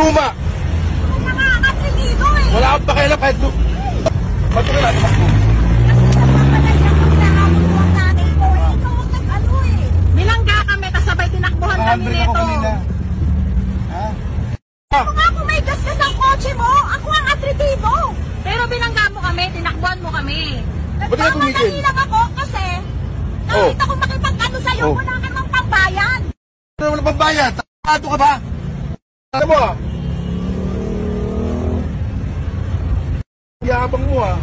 luma. Ang mga katrinido eh. Wala akong pakialam kahit lu... Ba't ka na tumakbo? Bilangga kami, tas sabay tinakbuhan kami Nakahandbrake ako nito. kanina. Ha? Kung ako may gasgas ang kotse mo, ako ang atritibo. Pero bilangga mo kami, tinakbuhan mo kami. Ba't ka tumigil? Nagmamadali lang ako kasi kahit ako makipag-ano sa'yo, wala ka ng pambayan. Ano naman ang pambayad? Tato ka ba? Alam mo ah. Yabang mo ah.